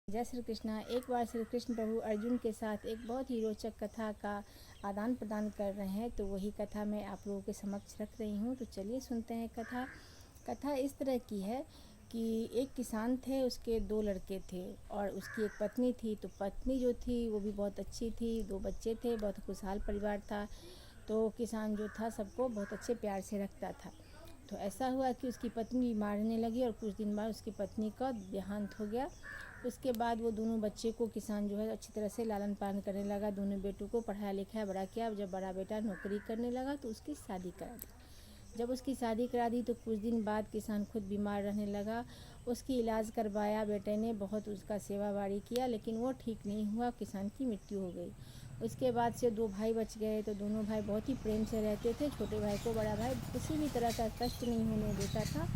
जय श्री कृष्णा। एक बार श्री कृष्ण प्रभु अर्जुन के साथ एक बहुत ही रोचक कथा का आदान प्रदान कर रहे हैं, तो वही कथा मैं आप लोगों के समक्ष रख रही हूँ। तो चलिए सुनते हैं कथा। कथा इस तरह की है कि एक किसान थे, उसके 2 लड़के थे और उसकी एक पत्नी थी। तो पत्नी जो थी वो भी बहुत अच्छी थी, 2 बच्चे थे, बहुत खुशहाल परिवार था। तो किसान जो था सबको बहुत अच्छे प्यार से रखता था। तो ऐसा हुआ कि उसकी पत्नी बीमार रहने लगी और कुछ दिन बाद उसकी पत्नी का देहांत हो गया। उसके बाद वो दोनों बच्चे को किसान जो है अच्छी तरह से लालन पालन करने लगा। दोनों बेटों को पढ़ाया लिखाया बड़ा किया। जब बड़ा बेटा नौकरी करने लगा तो उसकी शादी करा दी। जब उसकी शादी करा दी तो कुछ दिन बाद किसान खुद बीमार रहने लगा। उसकी इलाज करवाया, बेटे ने बहुत उसका सेवा बाड़ी किया, लेकिन वो ठीक नहीं हुआ, किसान की मृत्यु हो गई। उसके बाद से 2 भाई बच गए। तो दोनों भाई बहुत ही प्रेम से रहते थे। छोटे भाई को बड़ा भाई किसी भी तरह का कष्ट नहीं होने देता था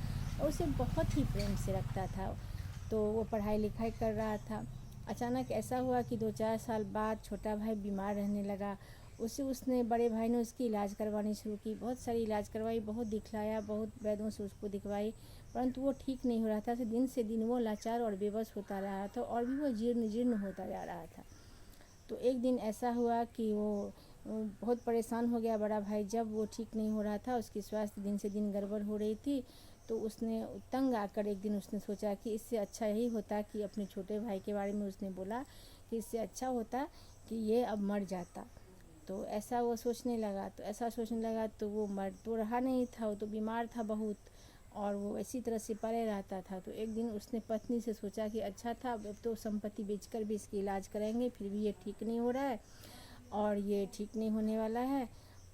और उसे बहुत ही प्रेम से रखता था। तो वो पढ़ाई लिखाई कर रहा था। अचानक ऐसा हुआ कि 2-4 साल बाद छोटा भाई बीमार रहने लगा। उसने बड़े भाई ने उसकी इलाज करवानी शुरू की। बहुत सारी इलाज करवाई, बहुत दिखलाया, बहुत वैद्यों से उसको दिखवाई, परंतु वो ठीक नहीं हो रहा था। दिन से दिन वो लाचार और बेबस होता रहा था और भी वो जीर्ण जीर्ण होता जा रहा था। तो एक दिन ऐसा हुआ कि वो बहुत परेशान हो गया बड़ा भाई। जब वो ठीक नहीं हो रहा था, उसकी स्वास्थ्य दिन से दिन गड़बड़ हो रही थी, तो उसने तंग आकर एक दिन उसने सोचा कि इससे अच्छा यही होता कि अपने छोटे भाई के बारे में उसने बोला कि इससे अच्छा होता कि ये अब मर जाता। तो ऐसा वो सोचने लगा। तो वो मर तो रहा नहीं था, वो तो बीमार था बहुत और वो इसी तरह से पड़े रहता था। तो एक दिन उसने पत्नी से सोचा कि अच्छा था, अब तो संपत्ति बेचकर भी इसकी इलाज करेंगे, फिर भी ये ठीक नहीं हो रहा है और ये ठीक नहीं होने वाला है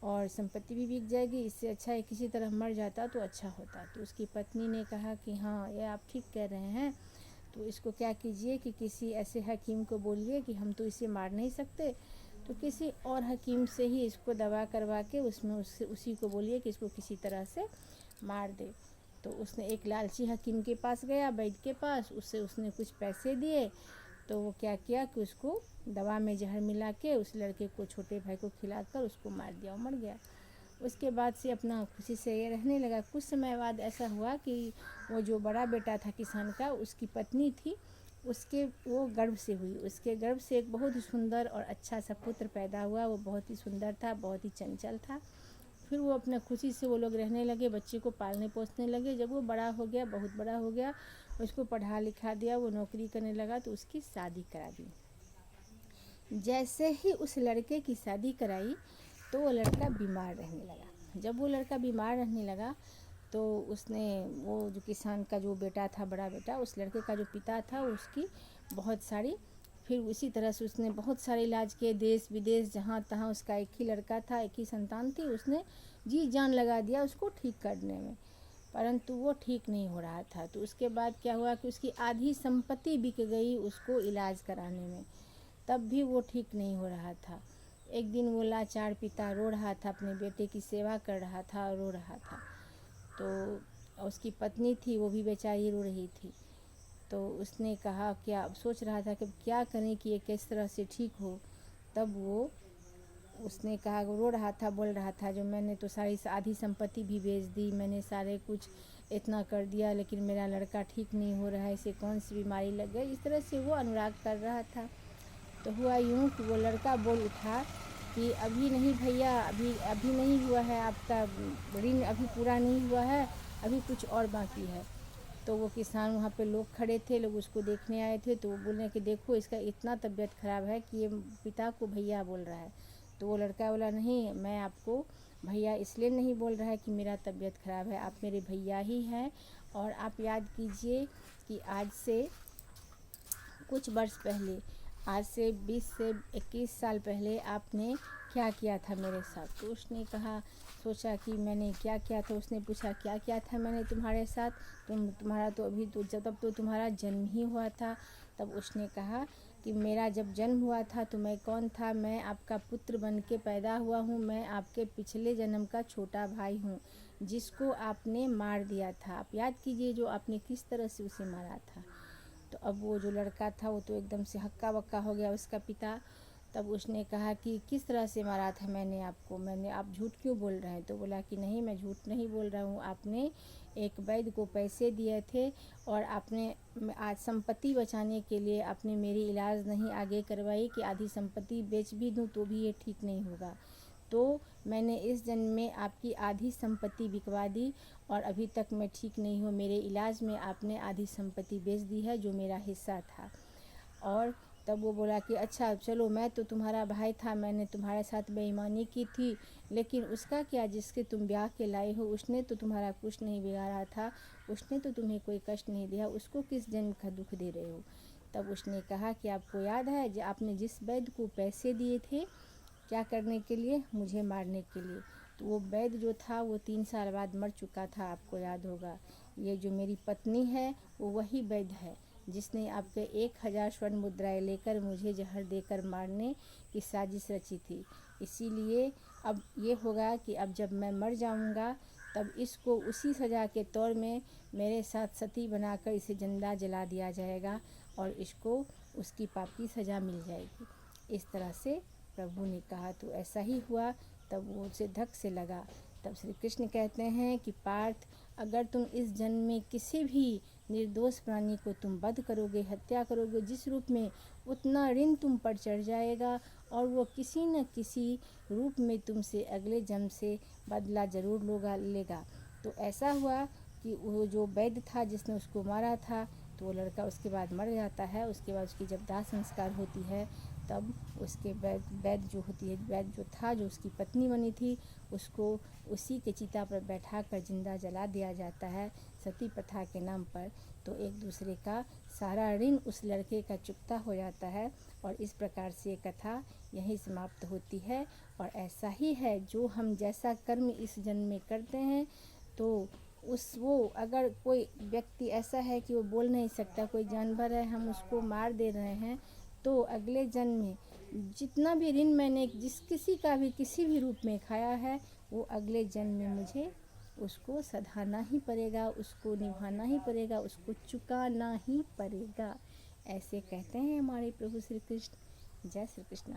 और संपत्ति भी बिक जाएगी। इससे अच्छा है किसी तरह मर जाता तो अच्छा होता। तो उसकी पत्नी ने कहा कि हाँ, ये आप ठीक कह रहे हैं। तो इसको क्या कीजिए कि किसी ऐसे हकीम को बोलिए कि हम तो इसे मार नहीं सकते, तो किसी और हकीम से ही इसको दवा करवा के उसमें उसी को बोलिए कि इसको किसी तरह से मार दे। तो उसने एक लालची हकीम के पास गया, वैद्य के पास, उससे उसने कुछ पैसे दिए। तो वो क्या किया कि उसको दवा में जहर मिला के उस लड़के को, छोटे भाई को खिलाकर उसको मार दिया और मर गया। उसके बाद से अपना खुशी से ये रहने लगा। कुछ समय बाद ऐसा हुआ कि वो जो बड़ा बेटा था किसान का, उसकी पत्नी थी, उसके वो गर्भ से हुई। उसके गर्भ से एक बहुत ही सुंदर और अच्छा सा पुत्र पैदा हुआ। वो बहुत ही सुंदर था, बहुत ही चंचल था। फिर वो अपना खुशी से वो लोग रहने लगे, बच्चे को पालने पोसने लगे। जब वो बड़ा हो गया, बहुत बड़ा हो गया, उसको पढ़ा लिखा दिया, वो नौकरी करने लगा, तो उसकी शादी करा दी। जैसे ही उस लड़के की शादी कराई तो वो लड़का बीमार रहने लगा। जब वो लड़का बीमार रहने लगा तो उसने, वो जो किसान का जो बेटा था, बड़ा बेटा, उस लड़के का जो पिता था, उसकी बहुत सारी, फिर उसी तरह से उसने बहुत सारे इलाज किए, देश विदेश जहाँ तहाँ। उसका एक ही लड़का था, एक ही संतान थी। उसने जी जान लगा दिया उसको ठीक करने में, परंतु वो ठीक नहीं हो रहा था। तो उसके बाद क्या हुआ कि उसकी आधी संपत्ति बिक गई उसको इलाज कराने में, तब भी वो ठीक नहीं हो रहा था। एक दिन वो लाचार पिता रो रहा था, अपने बेटे की सेवा कर रहा था, रो रहा था। तो उसकी पत्नी थी, वो भी बेचारी रो रही थी। तो उसने कहा, क्या सोच रहा था कि क्या करें कि ये किस तरह से ठीक हो। तब वो, उसने कहा, वो रो रहा था, बोल रहा था, जो मैंने तो सारी आधी संपत्ति भी बेच दी, मैंने सारे कुछ इतना कर दिया, लेकिन मेरा लड़का ठीक नहीं हो रहा है, इसे कौन सी बीमारी लग गई। इस तरह से वो अनुराग कर रहा था। तो हुआ यूँ कि वो लड़का बोल उठा कि अभी नहीं भैया, अभी अभी नहीं हुआ है, आपका ऋण अभी पूरा नहीं हुआ है, अभी कुछ और बाकी है। तो वो किसान, वहाँ पे लोग खड़े थे, लोग उसको देखने आए थे। तो वो बोले कि देखो इसका इतना तबीयत ख़राब है कि ये पिता को भैया बोल रहा है। तो वो लड़का बोला, नहीं, मैं आपको भैया इसलिए नहीं बोल रहा है कि मेरा तबीयत ख़राब है, आप मेरे भैया ही हैं। और आप याद कीजिए कि आज से कुछ वर्ष पहले, आज से 20 से 21 साल पहले आपने क्या किया था मेरे साथ। तो उसने कहा, सोचा कि मैंने क्या किया था। उसने पूछा, क्या किया था मैंने तुम्हारे साथ, तुम्हारा तो अभी तो, जब तब तो तुम्हारा जन्म ही हुआ था। तब उसने कहा कि मेरा जब जन्म हुआ था तो मैं कौन था, मैं आपका पुत्र बन के पैदा हुआ हूँ, मैं आपके पिछले जन्म का छोटा भाई हूँ, जिसको आपने मार दिया था। आप याद कीजिए जो आपने किस तरह से उसे मारा था। तो अब वो जो लड़का था वो तो एकदम से हक्का बक्का हो गया, उसका पिता। तब उसने कहा कि किस तरह से मारा था मैंने आपको, आप झूठ क्यों बोल रहे हैं? तो बोला कि नहीं, मैं झूठ नहीं बोल रहा हूँ, आपने एक वैद्य को पैसे दिए थे और आपने आज संपत्ति बचाने के लिए आपने मेरी इलाज नहीं आगे करवाई कि आधी संपत्ति बेच भी दूँ तो भी ये ठीक नहीं होगा। तो मैंने इस जन्म में आपकी आधी संपत्ति बिकवा दी और अभी तक मैं ठीक नहीं हूँ, मेरे इलाज में आपने आधी संपत्ति बेच दी है जो मेरा हिस्सा था। और तब वो बोला कि अच्छा चलो, मैं तो तुम्हारा भाई था, मैंने तुम्हारे साथ बेईमानी की थी, लेकिन उसका क्या, जिसके तुम ब्याह के लाए हो उसने तो तुम्हारा कुछ नहीं बिगाड़ा था, उसने तो तुम्हें कोई कष्ट नहीं दिया, उसको किस जन्म का दुख दे रहे हो? तब उसने कहा कि आपको याद है जो आपने जिस वैद्य को पैसे दिए थे क्या करने के लिए? मुझे मारने के लिए। तो वो वैद्य जो था वो 3 साल बाद मर चुका था, आपको याद होगा। ये जो मेरी पत्नी है वो वही वैद्य है जिसने आपके 1000 स्वर्ण मुद्राएं लेकर मुझे जहर देकर मारने की साजिश रची थी। इसीलिए अब ये होगा कि अब जब मैं मर जाऊंगा तब इसको उसी सज़ा के तौर में मेरे साथ सती बनाकर इसे जिंदा जला दिया जाएगा और इसको उसकी पाप की सज़ा मिल जाएगी। इस तरह से प्रभु ने कहा। तो ऐसा ही हुआ। तब वो उसे धक से लगा। तब श्री कृष्ण कहते हैं कि पार्थ, अगर तुम इस जन्म में किसी भी निर्दोष प्राणी को तुम वध करोगे, हत्या करोगे जिस रूप में, उतना ऋण तुम पर चढ़ जाएगा और वो किसी न किसी रूप में तुमसे अगले जन्म से बदला ज़रूर लेगा। तो ऐसा हुआ कि वो जो वैद्य था जिसने उसको मारा था, तो वो लड़का उसके बाद मर जाता है। उसके बाद उसकी जब दाह संस्कार होती है तब उसके वैद्य जो होती है, वैद्य जो था जो उसकी पत्नी बनी थी, उसको उसी के चिता पर बैठा कर जिंदा जला दिया जाता है सती प्रथा के नाम पर। तो एक दूसरे का सारा ऋण उस लड़के का चुकता हो जाता है और इस प्रकार से कथा यहीं समाप्त होती है। और ऐसा ही है, जो हम जैसा कर्म इस जन्म में करते हैं तो वो अगर कोई व्यक्ति ऐसा है कि वो बोल नहीं सकता, कोई जानवर है हम उसको मार दे रहे हैं, तो अगले जन्म में जितना भी ऋण मैंने किसी का भी किसी भी रूप में खाया है, वो अगले जन्म में मुझे उसको सधाना ही पड़ेगा, उसको निभाना ही पड़ेगा, उसको चुकाना ही पड़ेगा। ऐसे कहते हैं हमारे प्रभु श्री कृष्ण। जय श्री कृष्ण।